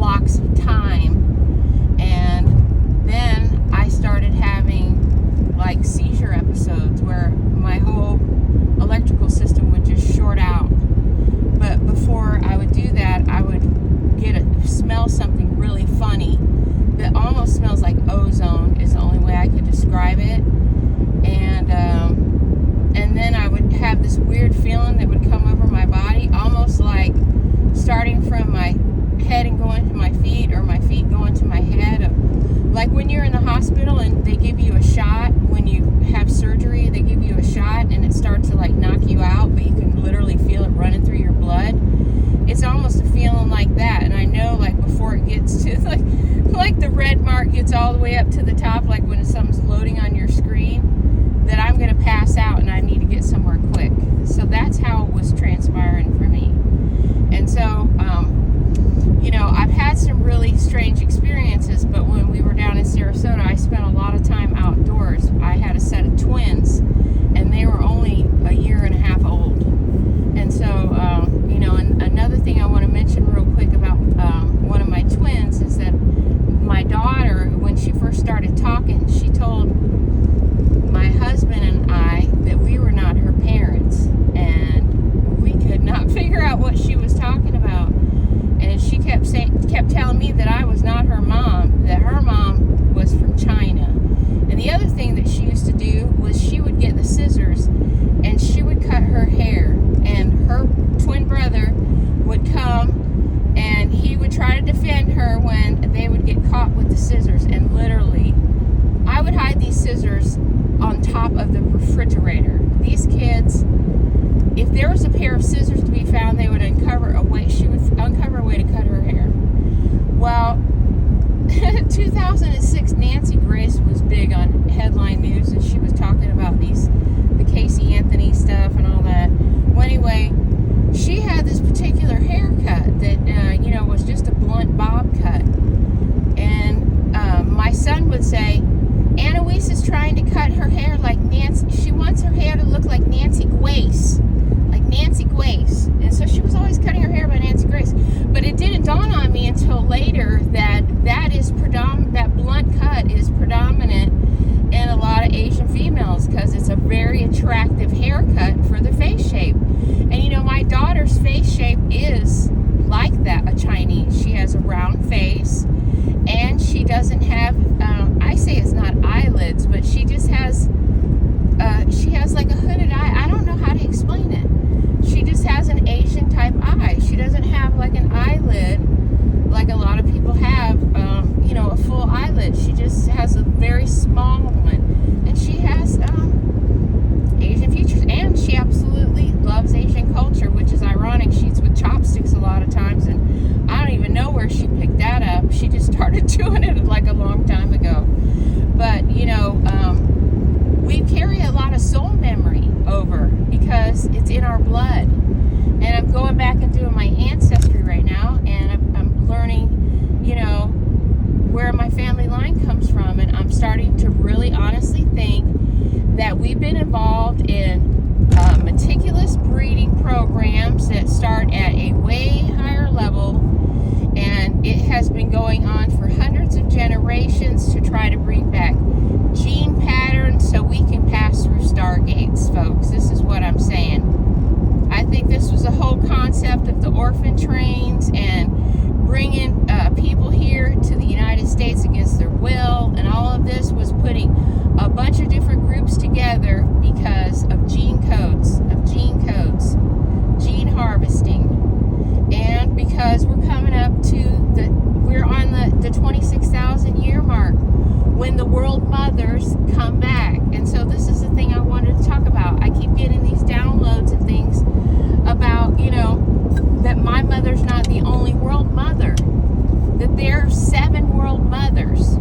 blocks of time, and then I started having like seizure episodes where my whole electrical system would just short out. But before I would do that, I would smell something really funny that almost smells like ozone, is the only way I could describe it. And then I would have this weird feeling that would come over my body, almost like starting from my head and going to my feet, or my feet going to my head. Like when you're in the hospital and they give you a shot, when you have surgery, they give you a shot and it starts to like knock you out, but you can literally feel it running through your blood. It's almost a feeling like that. And I know, like, before it gets to like the red mark gets all the way up to the top, like when something's loading on your screen, that I'm going to pass out and I need to get somewhere quick. So that's how it was transpiring for me. And so, I've had some really strange experiences, but when we were down in Sarasota, I spent a lot of time outdoors. I had a set of twins, and they were only a year and a half old. And so, and another thing I want to mention real quick about one of my twins is that my daughter, when she first started talking, she told my husband and I that we were not her parents, and we could not figure out what she was talking about. And she kept telling me that I was not her mom, that her mom was from China. And the other thing that she used to do was she would get the scissors and she would cut her hair, and her twin brother would come and he would try to defend her when they would get caught with the scissors. And literally, I would hide these scissors on top of the refrigerator. These kids, if there was a pair of scissors to be found, they would uncover a way. She would uncover a way to cut her hair. Well, 2006, Nancy Grace was big on headline news, and she was talking about the Casey Anthony stuff and all that. Well, anyway, she had this particular haircut that was just a blunt bob cut, and my son would say, Annalise is trying to cut her hair like Nancy. She wants her hair to look like Nancy Grace. Like Nancy Grace. And so she was always cutting her hair by Nancy Grace. But it didn't dawn on me until later that that blunt cut is predominant in a lot of Asian females, because it's a very attractive haircut for the face shape. And my daughter's face shape is like that, a Chinese. She has a round face, and she doesn't have, I say it's not eyelids, but she just has, she has like a hooded eye. I don't know how to explain it. She just has an Asian type eye. She doesn't have like an eyelid like a lot of people have, a full eyelid. She just has a very small one. And she has Asian features. And she absolutely loves Asian culture, which is ironic. She's with chopsticks a lot of times, and I don't even know where she picked that up. She just started doing it like a long time ago. But, we carry a lot of soul memory over because it's in our blood. And I'm going back and doing my ancestry right now, and I'm learning, where my family line comes from. And I'm starting to really honestly think that we've been involved in meticulous breeding programs that start at a way higher level, and it has been going on for hundreds of generations to try to bring back gene patterns so we can pass through stargates, folks. This is what I'm saying. I think this was the whole concept of the orphan trains and bringing people here to the United States against their will, and all of this was putting a bunch of different groups together because of gene codes, gene harvesting, and because we're coming up to we're on the 26,000 year mark when the world mothers come back. And so this is the thing I wanted to talk about. I keep getting these downloads and things about, that my mother's not the only world mother, that there are 7 world mothers.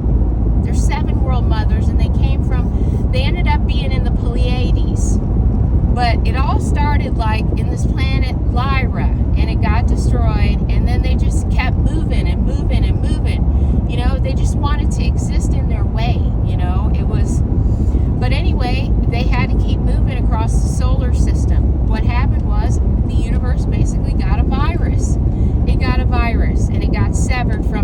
There's 7 world mothers, and they ended up being in the Pleiades. But it all started like in this planet Lyra, and it got destroyed, and then they just kept moving and moving and moving. They just wanted to exist in their way, but anyway, they had to keep moving across the solar system. What happened was the universe basically got a virus. It got a virus, and it got severed from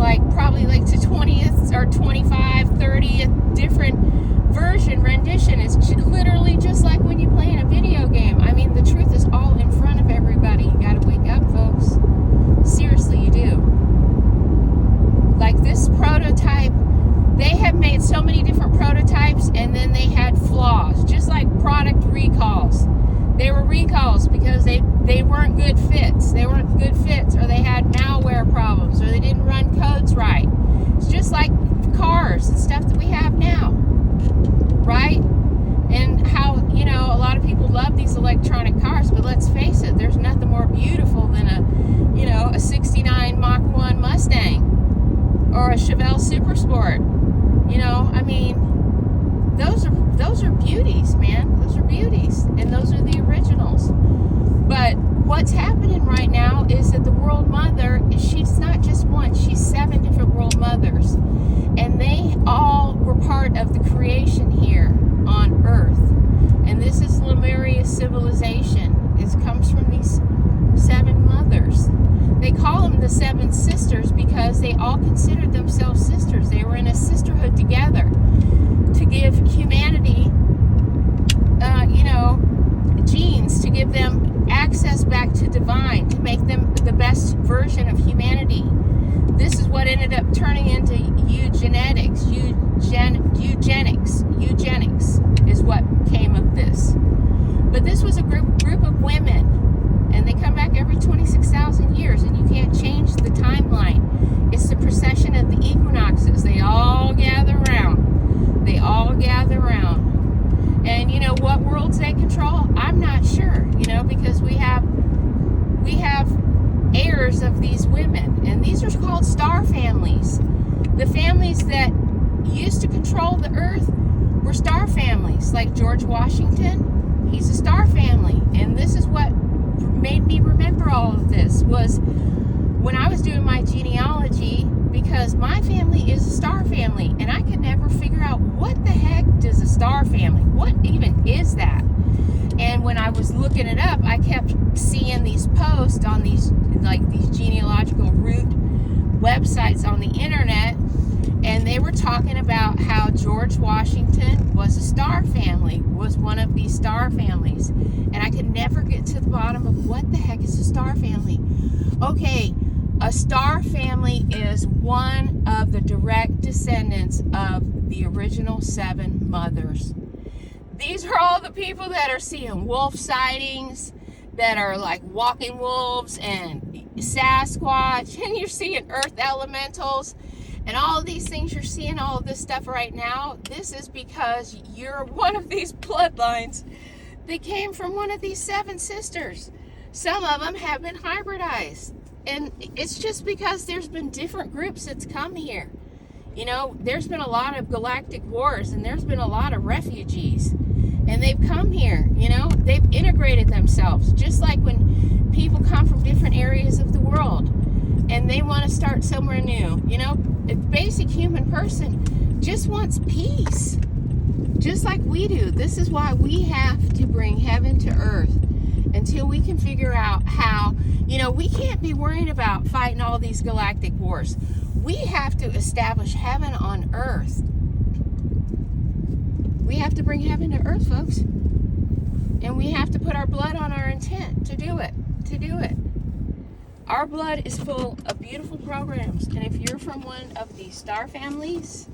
like probably like to 20th or 25, 30th different version rendition. It's literally just like when you play in a video game. I mean, the truth is all in front of everybody. You got to wake up, folks. Seriously, you do. Like this prototype, they have made so many different prototypes, and then they had flaws, just like product recalls. They were recalls because they weren't good fits. They weren't good fits, or they had malware problems, or they didn't run codes right. It's just like cars and stuff that we have now, right? And how, you know, a lot of people love these electronic cars, but let's face it, there's nothing more beautiful than a 69 Mach 1 Mustang or a Chevelle Super Sport. You know, I mean, those are beauties, man. Those are beauties, and those are the originals. But what's happening right now is that the World Mother, she's not just one, she's 7 different World Mothers, and they all were part of the creation here on Earth. And this is Lumeria civilization. It comes from these 7 mothers. They call them the 7 sisters because they all considered themselves sisters. They were in a sisterhood together to give humanity, genes, to give them access back to divine, to make them the best version of humanity. This is what ended up turning into eugenics. Eugenics is what came of this. But this was a group of women, and they come back every 26,000 years, and you can't change the timeline. It's the precession of the equinoxes. They all gather around. They all gather around. And you know what worlds they control? I'm not sure, because we have heirs of these women, and these are called star families. The families that used to control the earth were star families, like George Washington. He's a star family, and this is what made me remember all of this, was when I was doing my genealogy, because my family is a star family, and I could never figure out what the heck does a star family, what even is that? And when I was looking it up, I kept seeing these posts on these genealogical root websites on the internet, and they were talking about how George Washington was a star family, was one of these star families. And I could never get to the bottom of what the heck is a star family. Okay, a star family is one of the direct descendants of the original 7 mothers. These are all the people that are seeing wolf sightings, that are like walking wolves and Sasquatch, and you're seeing earth elementals, and all of these things. You're seeing all of this stuff right now. This is because you're one of these bloodlines that came from one of these 7 sisters. Some of them have been hybridized, and it's just because there's been different groups that's come here. There's been a lot of galactic wars, and there's been a lot of refugees, and they've come here. They've integrated themselves, just like when people come from different areas of the world and they want to start somewhere new. A basic human person just wants peace, just like we do. This is why we have to bring heaven to earth until we can figure out how. We can't be worrying about fighting all these galactic wars. We have to establish heaven on earth. We have to bring heaven to earth, folks. And we have to put our blood on our intent to do it. Our blood is full of beautiful programs. And if you're from one of these star families,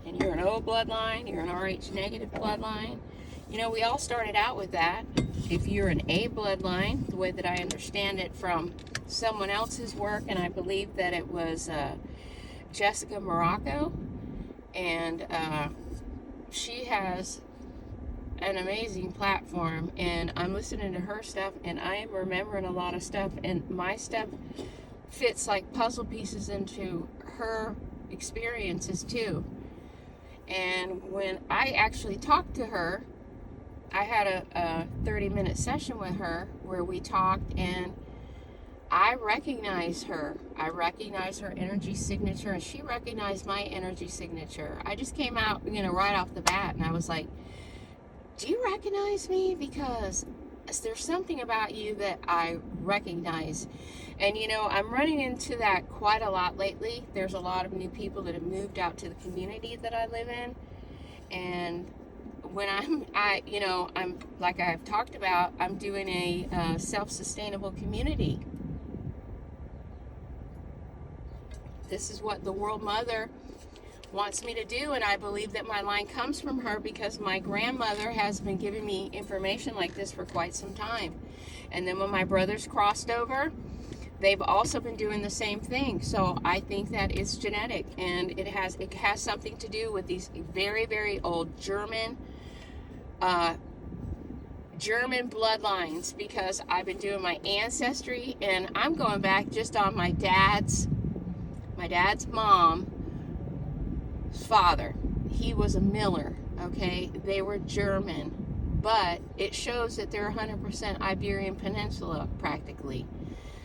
and you're an O bloodline, you're an RH negative bloodline, we all started out with that. If you're an A bloodline, the way that I understand it from someone else's work, and I believe that it was Jessica Morocco, and she has an amazing platform, and I'm listening to her stuff, and I am remembering a lot of stuff, and my stuff fits like puzzle pieces into her experiences too. And when I actually talked to her, I had a 30-minute session with her where we talked, and I recognize her. I recognize her energy signature, and she recognized my energy signature. I just came out, right off the bat, and I was like, do you recognize me? Because there's something about you that I recognize. And I'm running into that quite a lot lately. There's a lot of new people that have moved out to the community that I live in. And when I'm like I've talked about, I'm doing a self-sustainable community. This is what the World Mother wants me to do, and I believe that my line comes from her because my grandmother has been giving me information like this for quite some time. And then when my brothers crossed over, they've also been doing the same thing. So I think that it's genetic, and it has something to do with these very, very old German bloodlines, because I've been doing my ancestry, and I'm going back just on my dad's mom's father. He was a miller, okay? They were German, but it shows that they're 100% Iberian Peninsula practically.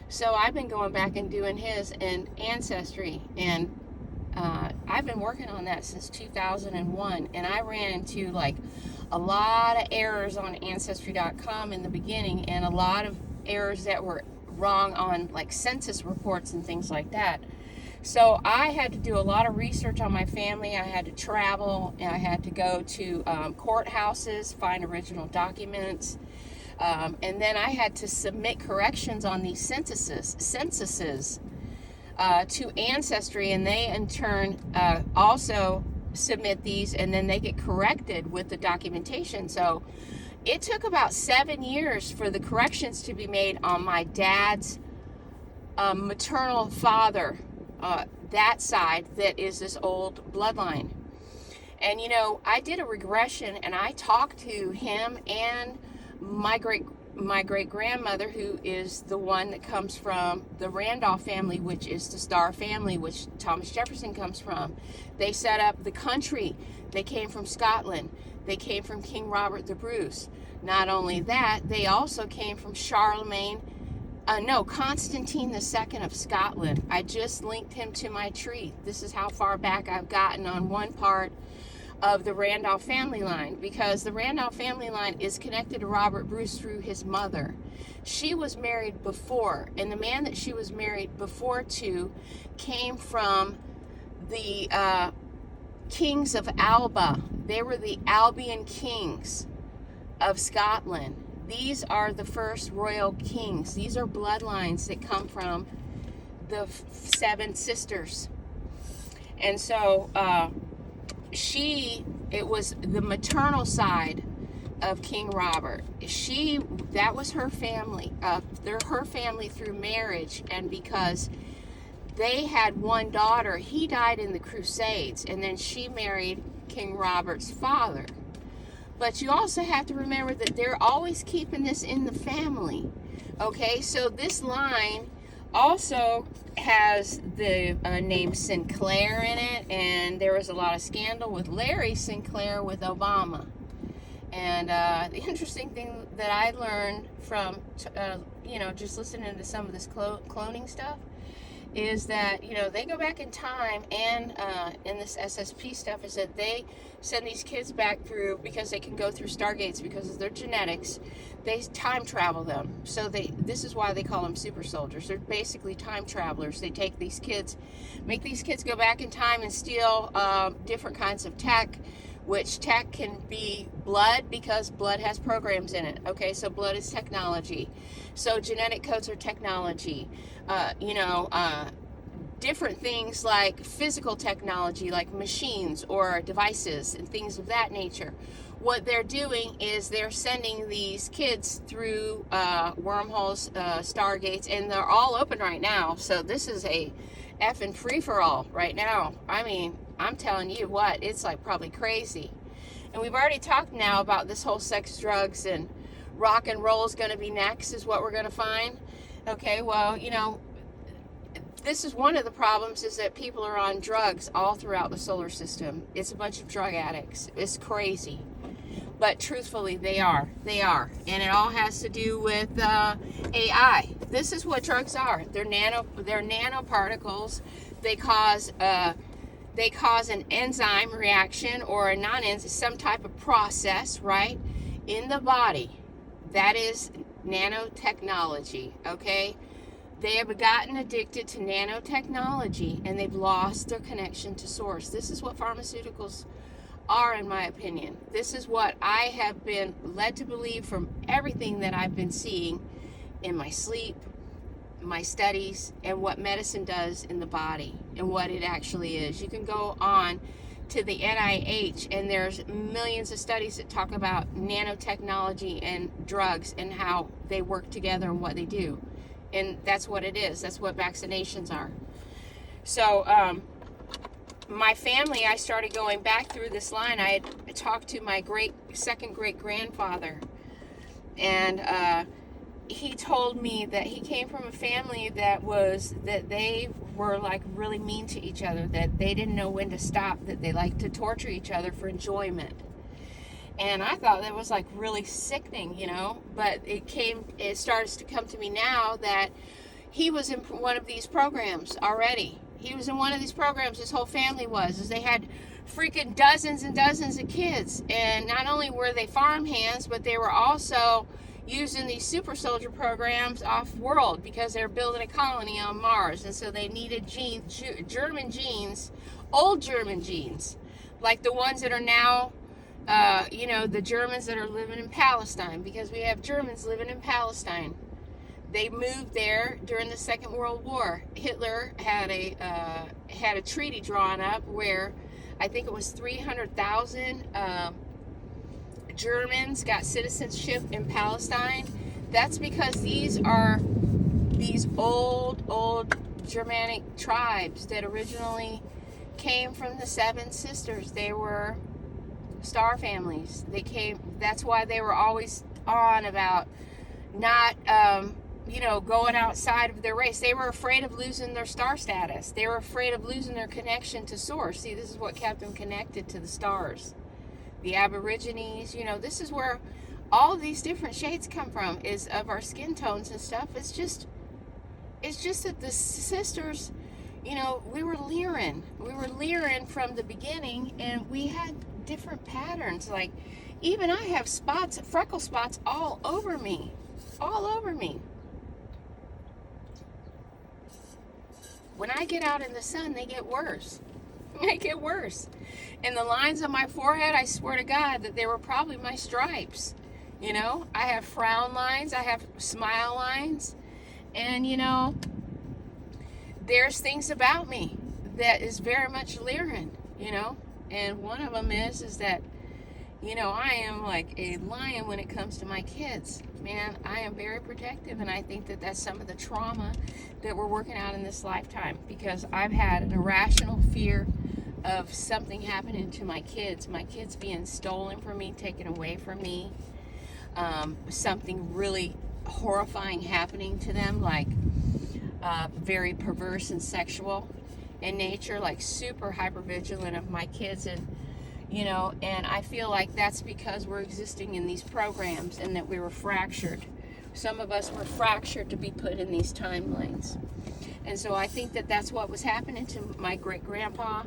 So I've been going back and doing his and ancestry, and I've been working on that since 2001, and I ran into like a lot of errors on Ancestry.com in the beginning, and a lot of errors that were wrong on like census reports and things like that. So I had to do a lot of research on my family. I had to travel, and I had to go to courthouses, find original documents, and then I had to submit corrections on these censuses to Ancestry, and they in turn also submit these, and then they get corrected with the documentation. So it took about 7 years for the corrections to be made on my dad's maternal father, that side that is this old bloodline. And I did a regression, and I talked to him and my great grandmother, who is the one that comes from the Randolph family, which is the Starr family, which Thomas Jefferson comes from. They set up the country. They came from Scotland. They came from King Robert the Bruce. Not only that, they also came from Constantine II of Scotland. I just linked him to my tree. This is how far back I've gotten on one part of the Randolph family line, because the Randolph family line is connected to Robert Bruce through his mother. She was married before, and the man that she was married before to came from the kings of Alba. They were the Albion kings of Scotland. These are the first royal kings. These are bloodlines that come from the 7 sisters. And so it was the maternal side of King Robert. That was her family. They're her family through marriage, and because they had one daughter, he died in the Crusades, and then she married King Robert's father. But you also have to remember that they're always keeping this in the family. Okay, so this line also has the name Sinclair in it, and there was a lot of scandal with Larry Sinclair with Obama. And the interesting thing that I learned from, just listening to some of this cloning stuff, is that, they go back in time, and in this SSP stuff, is that they send these kids back through, because they can go through stargates because of their genetics. They time travel them. So this is why they call them super soldiers. They're basically time travelers. They take these kids, make these kids go back in time and steal different kinds of tech, which tech can be blood, because blood has programs in it. Okay, so blood is technology. So genetic codes are technology. Different things like physical technology, like machines or devices and things of that nature. What they're doing is they're sending these kids through wormholes, stargates, and they're all open right now. So this is a effing free-for-all right now. I mean, I'm telling you what, it's like probably crazy. And we've already talked now about this whole sex, drugs, and rock and roll is going to be next, is what we're going to find. Okay, well, this is one of the problems, is that people are on drugs all throughout the solar system. It's a bunch of drug addicts. It's crazy. But truthfully, they are. And it all has to do with AI. This is what drugs are. They're nanoparticles. They cause an enzyme reaction, or a non-enzyme, some type of process, right, in the body. That is Nanotechnology, okay? They have gotten addicted to nanotechnology and they've lost their connection to source. This is what pharmaceuticals are, in my opinion. This is what I have been led to believe from everything that I've been seeing in my sleep, my studies, and what medicine does in the body and what it actually is. You can go on to the NIH and there's millions of studies that talk about nanotechnology and drugs and how they work together and what they do. And that's what it is. That's what vaccinations are. So my family, I started going back through this line. I had talked to my second great grandfather, and he told me that he came from a family that they were like really mean to each other, that they didn't know when to stop, that they liked to torture each other for enjoyment. And I thought that was like really sickening, you know, but it starts to come to me now that he was in one of these programs already. He was in one of these programs, his whole family was, as they had freaking dozens and dozens of kids. And not only were they farm hands, but they were also using these super soldier programs off world because they were building a colony on Mars. And so they needed German genes, old German genes, like the ones that are now, you know, the Germans that are living in Palestine, because we have Germans living in Palestine. They moved there during the Second World War. Hitler had a treaty drawn up where I think it was 300,000 Germans got citizenship in Palestine. That's because these are these old Germanic tribes that originally came from the Seven Sisters. They were star families. That's why they were always on about not you know, going outside of their race. They were afraid of losing their star status. They were afraid of losing their connection to source. See, this is what kept them connected to the stars. The Aborigines, you know, this is where all of these different shades come from, is of our skin tones and stuff. It's just that the sisters, you know, we were leering from the beginning, and we had different patterns. Like, even I have spots, freckle spots all over me. When I get out in the sun, they get worse. They get worse. And the lines on my forehead, I swear to God that they were probably my stripes. You know, I have frown lines, I have smile lines, and you know, there's things about me that is very much leering, you know. And one of them is that, you know, I am like a lion when it comes to my kids. Man, I am very protective, and I think that that's some of the trauma that we're working out in this lifetime, because I've had an irrational fear of something happening to my kids being stolen from me, taken away from me, something really horrifying happening to them, like very perverse and sexual in nature, like super hypervigilant of my kids. And you know, and I feel like that's because we're existing in these programs and that we were fractured. Some of us were fractured to be put in these timelines. And so I think that that's what was happening to my great-grandpa.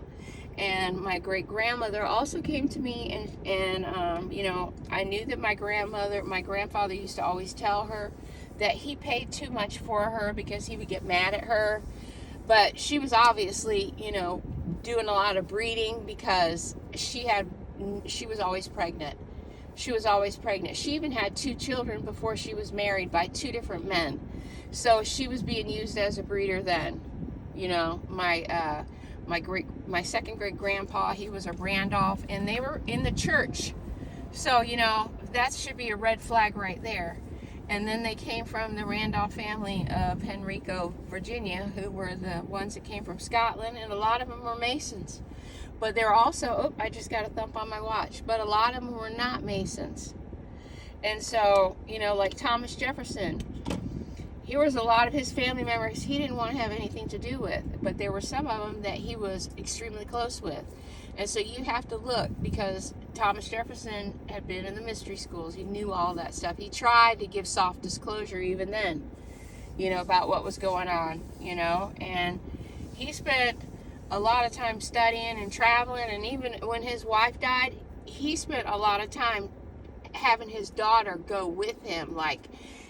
And my great-grandmother also came to me, and you know, I knew that my grandfather used to always tell her that he paid too much for her because he would get mad at her. But she was obviously, you know, doing a lot of breeding, because she was always pregnant. She even had 2 children before she was married by 2 different men. So she was being used as a breeder then. You know, my second great grandpa, he was a Randolph, and they were in the church. So, you know, that should be a red flag right there. And then they came from the Randolph family of Henrico, Virginia, who were the ones that came from Scotland, and a lot of them were Masons. But they're also, I just got a thump on my watch, but a lot of them were not Masons. And so, you know, like Thomas Jefferson, here was a lot of his family members he didn't want to have anything to do with, but there were some of them that he was extremely close with. And so you have to look, because Thomas Jefferson had been in the mystery schools. He knew all that stuff. He tried to give soft disclosure even then, you know, about what was going on, you know. And he spent a lot of time studying and traveling. And even when his wife died, he spent a lot of time having his daughter go with him. Like,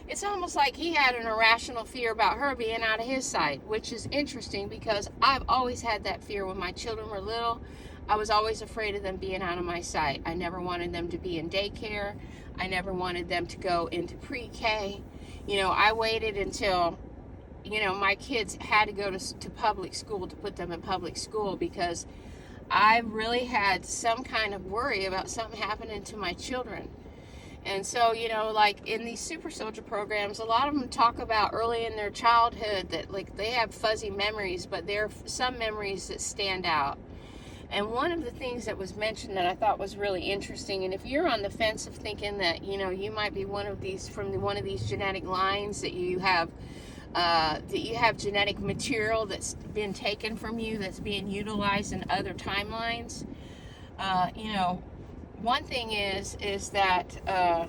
it's almost like he had an irrational fear about her being out of his sight, which is interesting because I've always had that fear when my children were little. I was always afraid of them being out of my sight. I never wanted them to be in daycare. I never wanted them to go into pre-K. You know, I waited until, you know, my kids had to go to public school to put them in public school because I really had some kind of worry about something happening to my children. And so, you know, like in these super soldier programs, a lot of them talk about early in their childhood that like they have fuzzy memories, but there are some memories that stand out. And one of the things that was mentioned that I thought was really interesting, and if you're on the fence of thinking that, you know, you might be one of these from one of these genetic lines that you have genetic material that's been taken from you that's being utilized in other timelines, you know, one thing is that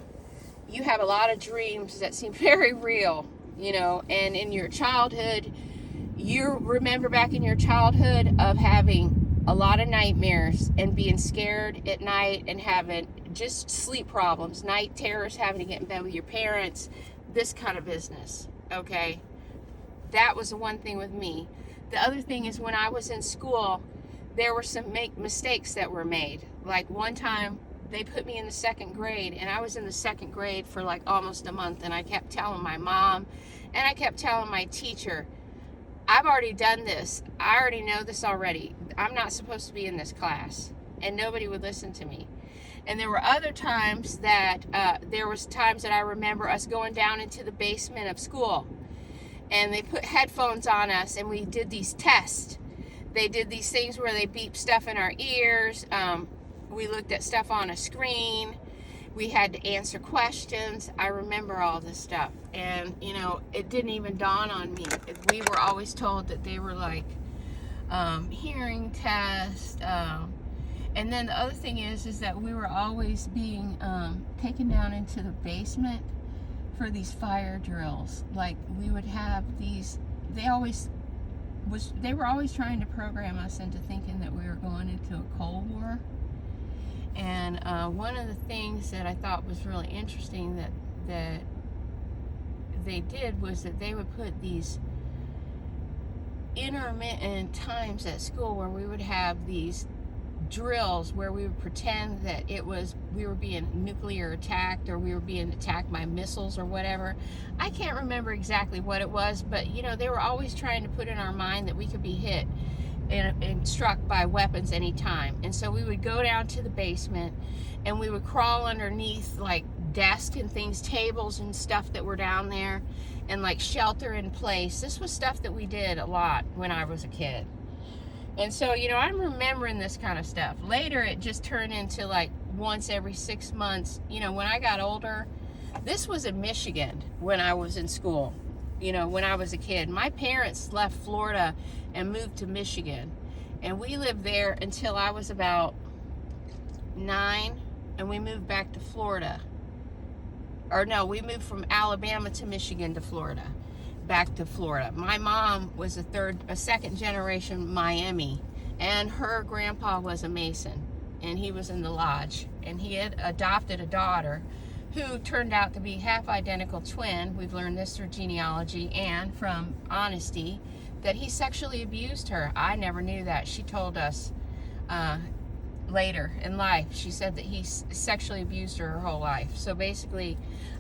you have a lot of dreams that seem very real, you know, and in your childhood, you remember back in your childhood of having a lot of nightmares and being scared at night and having just sleep problems, night terrors, having to get in bed with your parents, this kind of business, okay? That was the one thing with me. The other thing is when I was in school, there were some mistakes that were made. Like one time, they put me in the second grade, and I was in the second grade for like almost a month, and I kept telling my mom, and I kept telling my teacher, I've already done this. I already know this already. I'm not supposed to be in this class. And nobody would listen to me. And there were other times that, I remember us going down into the basement of school, and they put headphones on us, and we did these tests. They did these things where they beeped stuff in our ears. We looked at stuff on a screen. We had to answer questions. I remember all this stuff. And, you know, it didn't even dawn on me. We were always told that they were like hearing tests. And then the other thing is that we were always being taken down into the basement for these fire drills. Like we would have these, they were always trying to program us into thinking that we were going into a Cold War. And one of the things that I thought was really interesting that they did was that they would put these intermittent times at school where we would have these drills where we would pretend that we were being nuclear attacked or we were being attacked by missiles or whatever. I can't remember exactly what it was, but you know, they were always trying to put in our mind that we could be hit and struck by weapons anytime. And so we would go down to the basement and we would crawl underneath like desks and things, tables and stuff that were down there, and like shelter in place. This was stuff that we did a lot when I was a kid. And so, you know, I'm remembering this kind of stuff. Later, it just turned into like once every 6 months. You know, when I got older, this was in Michigan when I was in school. You know, when I was a kid, my parents left Florida and moved to Michigan, and we lived there until I was about 9, and we moved back to Florida. Or no, we moved from Alabama to Michigan to Florida, back to Florida. My mom was a second generation Miami, and her grandpa was a Mason, and he was in the lodge, and he had adopted a daughter who turned out to be half identical twin. We've learned this through genealogy and from honesty, that he sexually abused her. I never knew that. She told us later in life. She said that he sexually abused her whole life. So basically,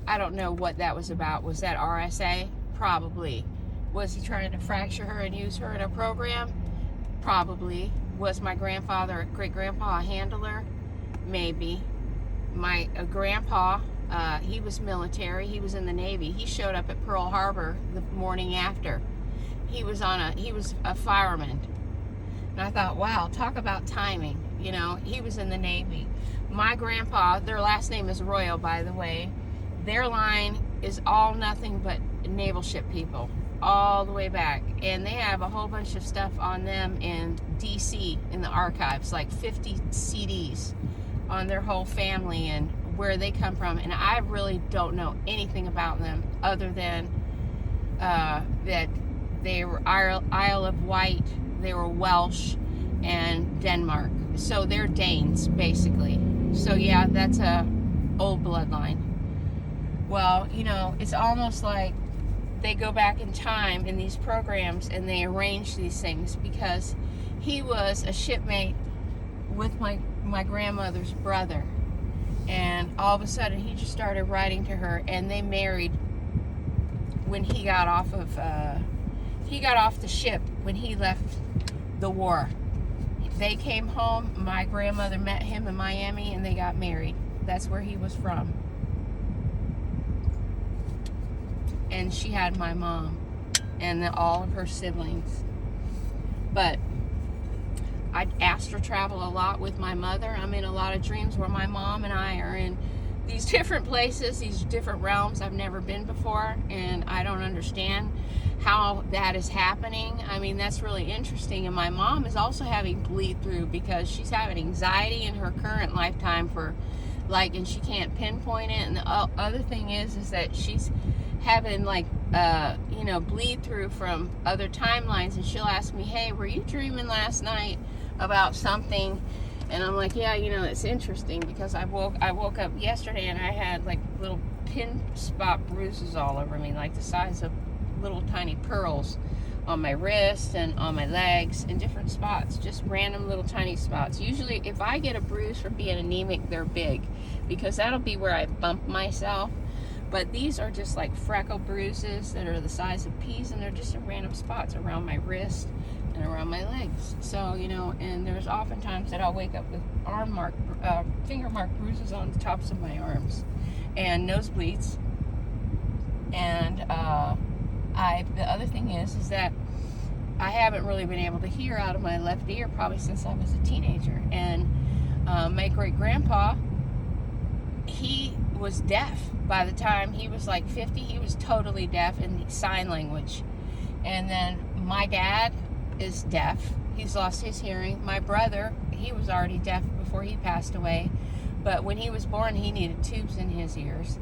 I don't know what that was about. Was that RSA? Probably. Was he trying to fracture her and use her in a program? Probably. Was my grandfather, great-grandpa, a handler? Maybe. My grandpa, he was military. He was in the Navy. He showed up at Pearl Harbor the morning after. He was a fireman. And I thought, wow, talk about timing. You know, he was in the Navy. My grandpa, their last name is Royal, by the way. Their line is all nothing but naval ship people, all the way back. And they have a whole bunch of stuff on them in DC in the archives, like 50 CDs on their whole family and where they come from. And I really don't know anything about them other than that they were Isle of Wight, they were Welsh, and Denmark. So they're Danes, basically. So yeah, that's a old bloodline. Well, it's almost like they go back in time in these programs and they arrange these things, because he was a shipmate with my grandmother's brother, and all of a sudden he just started writing to her, and they married when he got off the ship, when he left the war. They came home, my grandmother met him in Miami, and they got married. That's where he was from. And she had my mom and all of her siblings. But I astral travel a lot with my mother. I'm in a lot of dreams where my mom and I are in these different places, these different realms I've never been before, and I don't understand how that is happening. I mean, that's really interesting. And my mom is also having bleed through, because she's having anxiety in her current lifetime for and she can't pinpoint it. And the other thing is that she's having bleed through from other timelines, and she'll ask me, hey, were you dreaming last night about something? And I'm like, yeah, it's interesting, because I woke up yesterday and I had little pin spot bruises all over me, like the size of little tiny pearls on my wrist and on my legs, in different spots, just random little tiny spots. Usually if I get a bruise from being anemic, they're big, because that'll be where I bump myself. But these are just like freckle bruises that are the size of peas, and they're just in random spots around my wrist and around my legs. So, and there's oftentimes that I'll wake up with finger mark bruises on the tops of my arms and nosebleeds. And the other thing is that I haven't really been able to hear out of my left ear probably since I was a teenager. And my great-grandpa, he was deaf. By the time he was 50, he was totally deaf in sign language. And then my dad is deaf. He's lost his hearing. My brother, he was already deaf before he passed away, but when he was born, he needed tubes in his ears.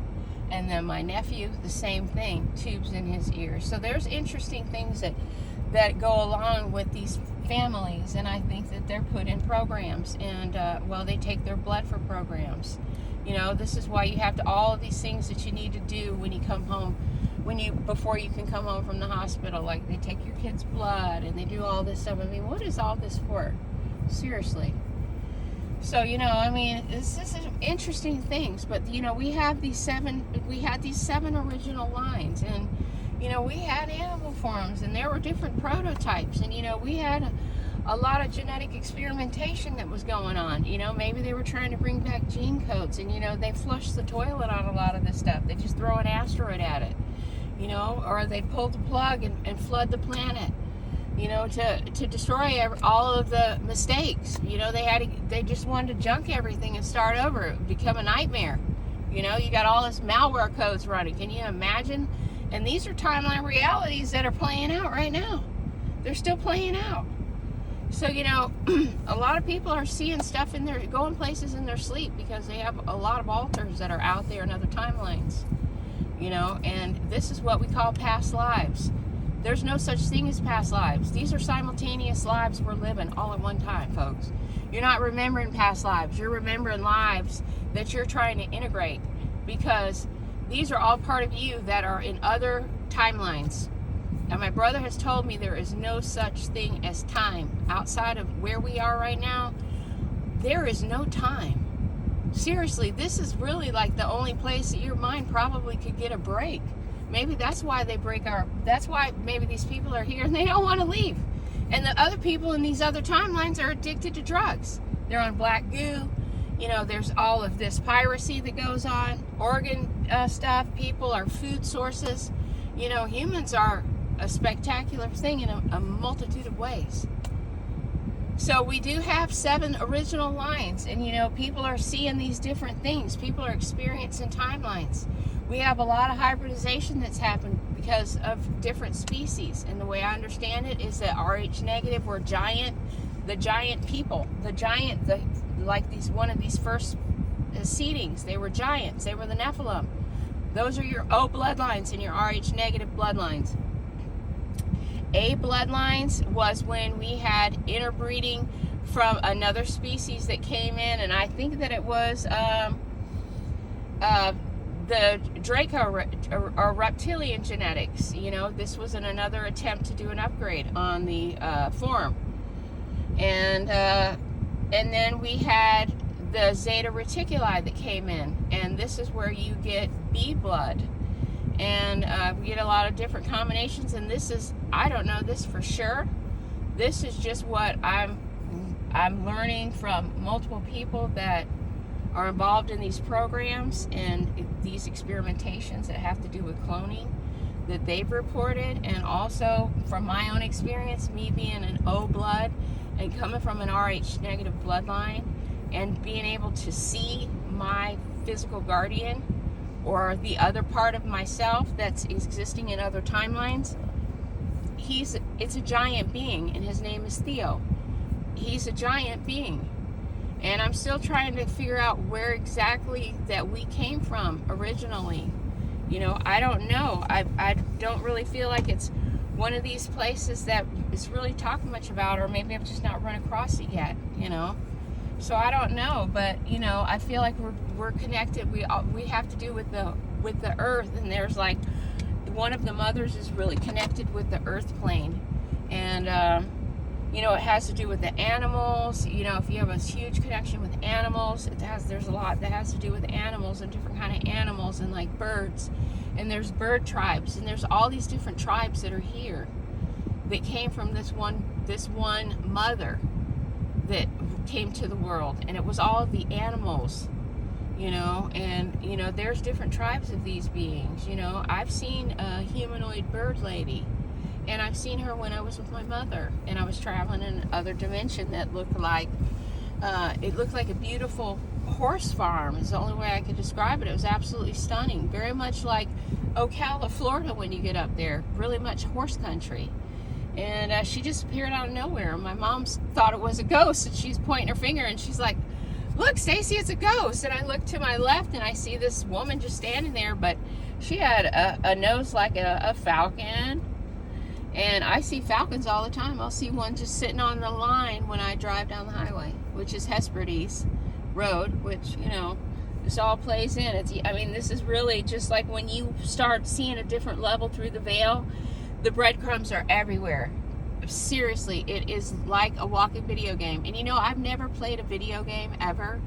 And then my nephew, the same thing, tubes in his ears. So there's interesting things that go along with these families, and I think that they're put in programs, and they take their blood for programs. This is why you have all of these things that you need to do when you come home, before you can come home from the hospital. Like, they take your kid's blood and they do all this stuff. I mean, what is all this for? Seriously. So, this is interesting things. But, we had these seven original lines, and, we had animal forms, and there were different prototypes, and, we had a lot of genetic experimentation that was going on. Maybe they were trying to bring back gene codes, and, they flushed the toilet on a lot of this stuff. They just throw an asteroid at it, or they pull the plug and flood the planet, to destroy all of the mistakes. They just wanted to junk everything and start over. It would become a nightmare. You got all this malware codes running. Can you imagine? And these are timeline realities that are playing out right now. They're still playing out. So, a lot of people are seeing stuff going places in their sleep, because they have a lot of alters that are out there in other timelines, and this is what we call past lives. There's no such thing as past lives. These are simultaneous lives we're living all at one time, folks. You're not remembering past lives. You're remembering lives that you're trying to integrate, because these are all part of you that are in other timelines. And my brother has told me there is no such thing as time. Outside of where we are right now, there is no time. Seriously, this is really like the only place that your mind probably could get a break. Maybe that's why that's why maybe these people are here and they don't want to leave. And the other people in these other timelines are addicted to drugs. They're on black goo. There's all of this piracy that goes on, organ stuff. People are food sources. Humans are a spectacular thing in a multitude of ways. So we do have 7 original lines, and people are seeing these different things. People are experiencing timelines. We have a lot of hybridization that's happened because of different species, and the way I understand it is that RH negative were the giant people, one of these first seedings. They were giants. They were the Nephilim. Those are your O bloodlines and your RH negative bloodlines. A bloodlines was when we had interbreeding from another species that came in, and I think that it was the Draco or reptilian genetics. You know, this was another attempt to do an upgrade on the forum. And then we had the Zeta Reticuli that came in, and this is where you get bee blood, and we get a lot of different combinations. And this is, I don't know this for sure. This is just what I'm learning from multiple people that are involved in these programs and these experimentations that have to do with cloning that they've reported, and also from my own experience, me being an O blood and coming from an RH negative bloodline, and being able to see my physical guardian or the other part of myself that's existing in other timelines. It's a giant being, and his name is Theo. He's a giant being, and I'm still trying to figure out where exactly that we came from originally. You know, I don't know. I don't really feel like it's one of these places that is really talked much about, or maybe I've just not run across it yet, you know. So I don't know, but you know, I feel like we're connected. We have to do with the earth, and there's like one of the mothers is really connected with the earth plane, and you know, it has to do with the animals. You know, if you have a huge connection with animals, there's a lot that has to do with animals and different kind of animals, and like birds, and there's bird tribes, and there's all these different tribes that are here that came from this one mother that came to the world, and it was all the animals, you know. And you know, there's different tribes of these beings. You know, I've seen a humanoid bird lady, and I've seen her when I was with my mother, and I was traveling in another dimension that looked like it looked like a beautiful horse farm is the only way I could describe it. It was absolutely stunning, very much like Ocala, Florida, when you get up there, really much horse country. And she just appeared out of nowhere. My mom thought it was a ghost, and she's pointing her finger, and she's like, "Look, Stacy, it's a ghost." And I look to my left, and I see this woman just standing there, but she had a nose like a falcon. And I see falcons all the time. I'll see one just sitting on the line when I drive down the highway, which is Hesperides Road, which, you know, this all plays in. I mean, this is really just like when you start seeing a different level through the veil, the breadcrumbs are everywhere. Seriously, it is like a walking video game. And you know, I've never played a video game ever.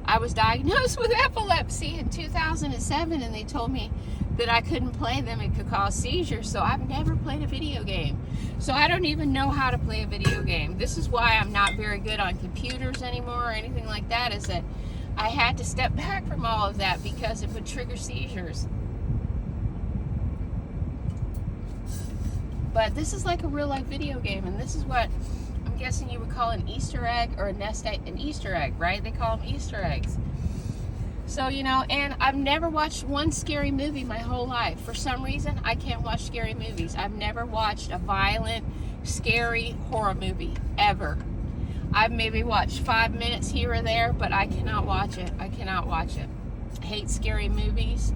I was diagnosed with epilepsy in 2007, and they told me that I couldn't play them, it could cause seizures. So I've never played a video game. So I don't even know how to play a video game. This is why I'm not very good on computers anymore or anything like that, is that I had to step back from all of that because it would trigger seizures. But this is like a real life video game, and this is what I'm guessing you would call an Easter egg, or a nest egg, an Easter egg, right? They call them Easter eggs. So, you know, and I've never watched one scary movie my whole life. For some reason, I can't watch scary movies. I've never watched a violent, scary horror movie, ever. I've maybe watched 5 minutes here or there, but I cannot watch it. I cannot watch it. I hate scary movies,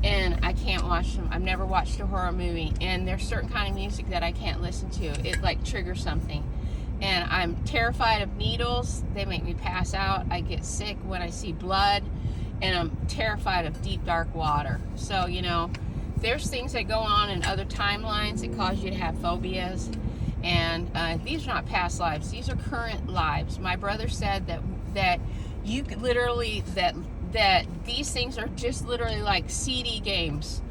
and I can't watch them. I've never watched a horror movie, and there's certain kind of music that I can't listen to. It like triggers something. And I'm terrified of needles. They make me pass out. I get sick when I see blood. And I'm terrified of deep, dark water. So, you know, there's things that go on in other timelines that cause you to have phobias. And these are not past lives. These are current lives. My brother said that you could literally, that these things are just literally like CD games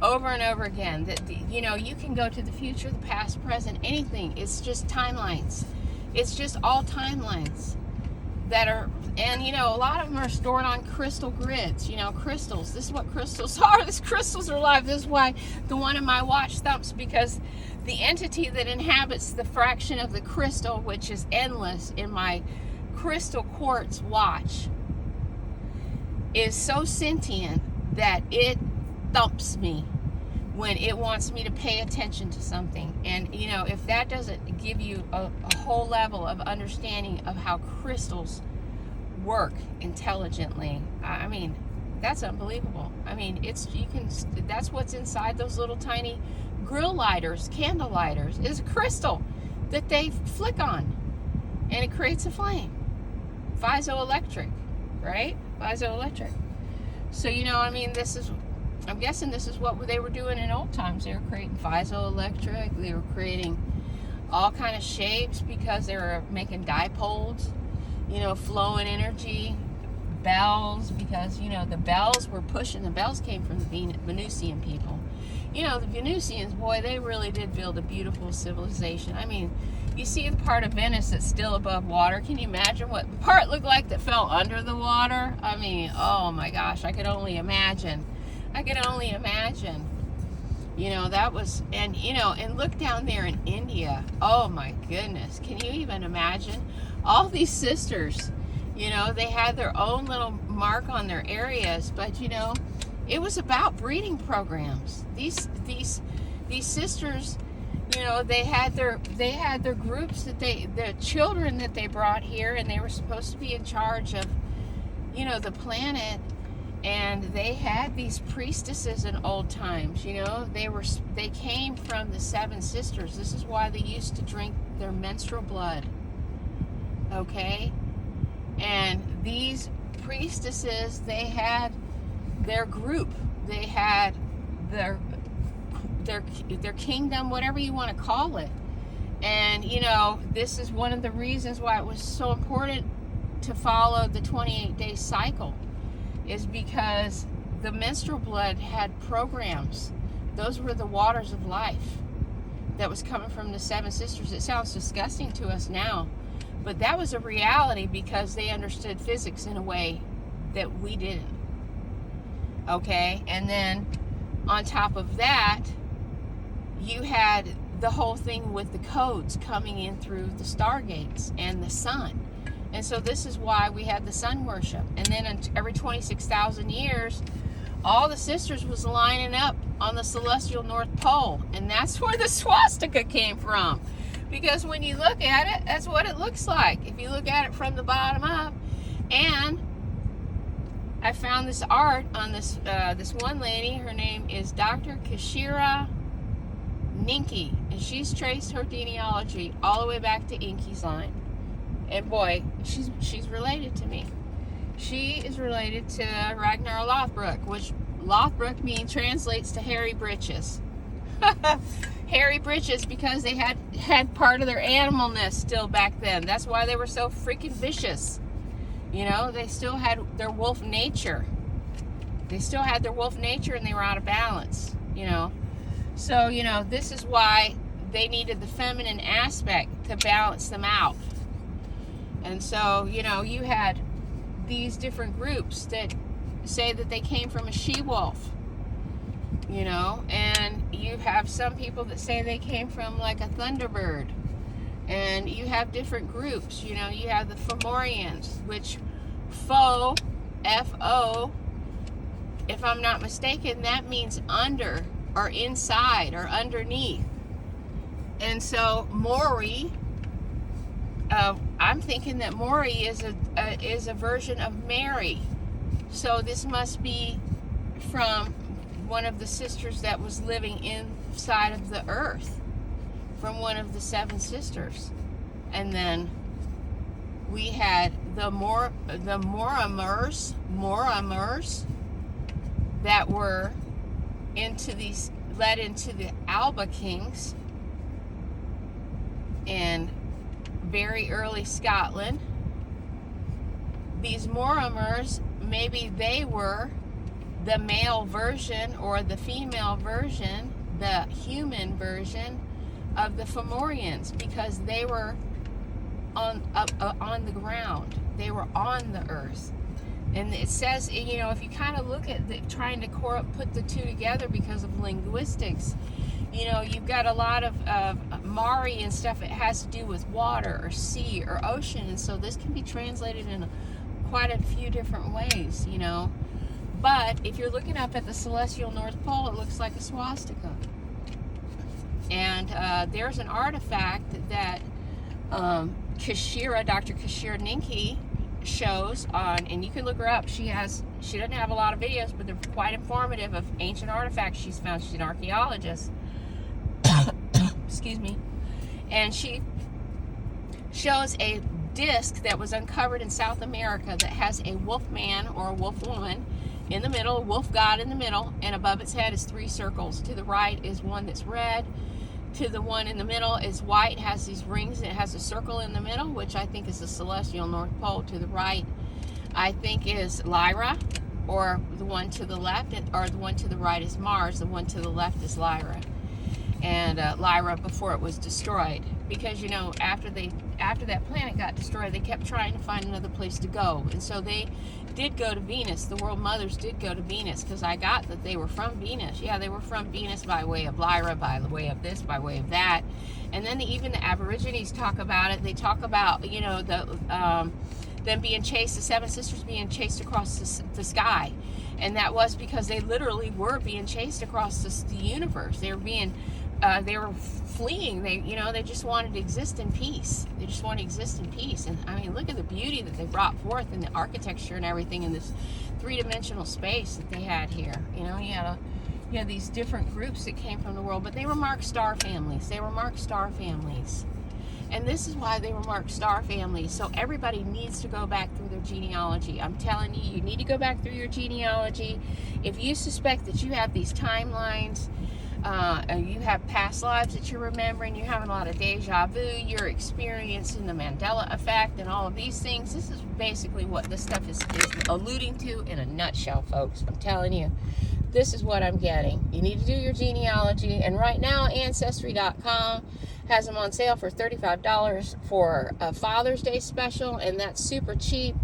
over and over again. That, you know, you can go to the future, the past, present, anything. It's just timelines. It's just all timelines that are, and you know, a lot of them are stored on crystal grids. You know, crystals. This is what crystals are. These crystals are alive. This is why the one in my watch thumps, because the entity that inhabits the fraction of the crystal, which is endless in my crystal quartz watch, is so sentient that it thumps me when it wants me to pay attention to something. And you know, if that doesn't give you a whole level of understanding of how crystals work intelligently, I mean, that's unbelievable. I mean, that's what's inside those little tiny grill lighters, candle lighters, is a crystal that they flick on, and it creates a flame. Piezoelectric, right? Piezoelectric. So, I mean, I'm guessing this is what they were doing in old times. They were creating piezoelectric. They were creating all kind of shapes because they were making dipoles, flowing energy. Bells, because, the bells were pushing. The bells came from the Venusian people. The Venusians, boy, they really did build a beautiful civilization. I mean, you see the part of Venice that's still above water. Can you imagine what the part looked like that fell under the water? I mean, oh my gosh, I could only imagine. That was, and look down there in India. Oh my goodness. Can you even imagine? All these sisters, they had their own little mark on their areas, but, it was about breeding programs. These sisters, they had their groups the children that they brought here, and they were supposed to be in charge of, the planet. And they had these priestesses in old times. They came from the 7 sisters. This is why they used to drink their menstrual blood. Okay? And these priestesses, they had their group. They had their kingdom, whatever you want to call it. And, this is one of the reasons why it was so important to follow the 28-day cycle, is because the menstrual blood had programs. Those were the waters of life that was coming from the 7 sisters. It sounds disgusting to us now, but that was a reality because they understood physics in a way that we didn't. Okay? And then on top of that, you had the whole thing with the codes coming in through the stargates and the sun. And so this is why we had the sun worship. And then every 26,000 years, all the sisters was lining up on the celestial North Pole. And that's where the swastika came from. Because when you look at it, that's what it looks like. If you look at it from the bottom up. And I found this art on this one lady. Her name is Dr. Kashira Ninki. And she's traced her genealogy all the way back to Inky's line. And boy, she's related to me. She is related to Ragnar Lothbrok, which Lothbrok translates to hairy britches. Hairy britches, because they had part of their animalness still back then. That's why they were so freaking vicious. They still had their wolf nature. And they were out of balance, So, this is why they needed the feminine aspect to balance them out. And so, you had these different groups that say that they came from a she-wolf, and you have some people that say they came from like a thunderbird. And you have different groups, you have the Fomorians, which Fo, F-O, if I'm not mistaken, that means under or inside or underneath. And so Mori, I'm thinking that Mori is a version of Mary. So this must be from one of the sisters that was living inside of the earth, from one of the 7 sisters. And then we had the Moramers that were led into the Alba Kings in very early Scotland. These Moramers, maybe they were the male version or the female version, the human version of the Fomorians, because they were on the ground. They were on the earth. And it says, if you kind of look at trying to put the two together because of linguistics, you've got a lot of Mari and stuff. It has to do with water or sea or ocean. And so this can be translated in quite a few different ways, But if you're looking up at the celestial North Pole, it looks like a swastika. And there's an artifact that Dr. Kashira Ninki shows on, and you can look her up. She doesn't have a lot of videos, but they're quite informative of ancient artifacts she's found. She's an archaeologist. Excuse me. And she shows a disc that was uncovered in South America that has a wolf man or a wolf woman, in the middle, wolf god in the middle, and above its head is 3 circles. To the right is one that's red. To the one in the middle is white, has these rings, and it has a circle in the middle, which I think is the celestial North Pole. To the right, I think, is Lyra, or the one to the left, or the one to the right is Mars, the one to the left is Lyra. And Lyra before it was destroyed, because you know, after that planet got destroyed, they kept trying to find another place to go, and so they did go to Venus. The world mothers did go to Venus, because I got that they were from Venus. Yeah, they were from Venus by way of Lyra, by the way of this, by way of that. And then even the Aborigines talk about it. They talk about, you know, them being chased, the 7 sisters being chased across the sky, and that was because they literally were being chased across the universe. They were being they were fleeing. They just wanted to exist in peace. They just want to exist in peace. And I mean, look at the beauty that they brought forth in the architecture and everything in this 3-dimensional space that they had here. You know, you had these different groups that came from the world, but they were marked star families. They were marked star families. And this is why they were marked star families. So everybody needs to go back through their genealogy. I'm telling you, you need to go back through your genealogy. If you suspect that you have these timelines, and you have past lives that you're remembering, you're having a lot of deja vu, you're experiencing the Mandela effect and all of these things, this is basically what this stuff is alluding to in a nutshell, folks. I'm telling you, this is what I'm getting. You need to do your genealogy, and right now Ancestry.com has them on sale for $35 for a Father's Day special, and that's super cheap.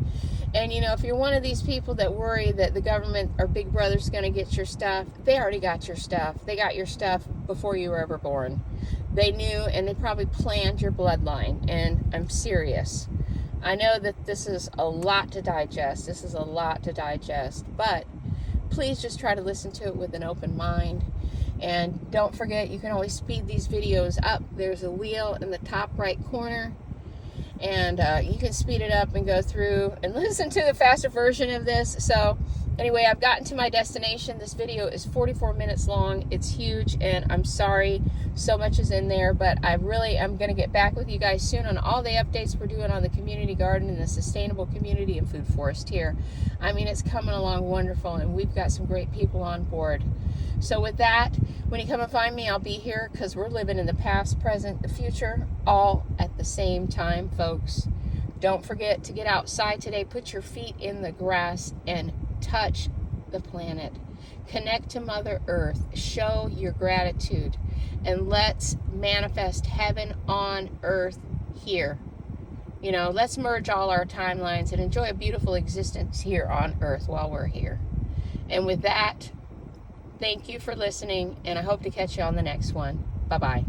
And you know, if you're one of these people that worry that the government or Big Brother's going to get your stuff, they already got your stuff. They got your stuff before you were ever born. They knew, and they probably planned your bloodline. And I'm serious. I know that this is a lot to digest. This is a lot to digest. But please just try to listen to it with an open mind. And don't forget, you can always speed these videos up. There's a wheel in the top right corner. And you can speed it up and go through and listen to the faster version of this. So anyway, I've gotten to my destination. This video is 44 minutes long. It's huge, and I'm sorry so much is in there, but I really am going to get back with you guys soon on all the updates we're doing on the community garden and the sustainable community and food forest here. I mean, it's coming along wonderful, and we've got some great people on board. So with that, when you come and find me, I'll be here, because we're living in the past, present, the future, all at the same time, folks. Don't forget to get outside today. Put your feet in the grass and touch the planet. Connect to Mother Earth. Show your gratitude. And let's manifest heaven on earth here. You know, let's merge all our timelines and enjoy a beautiful existence here on earth while we're here. And with that, thank you for listening, and I hope to catch you on the next one. Bye-bye.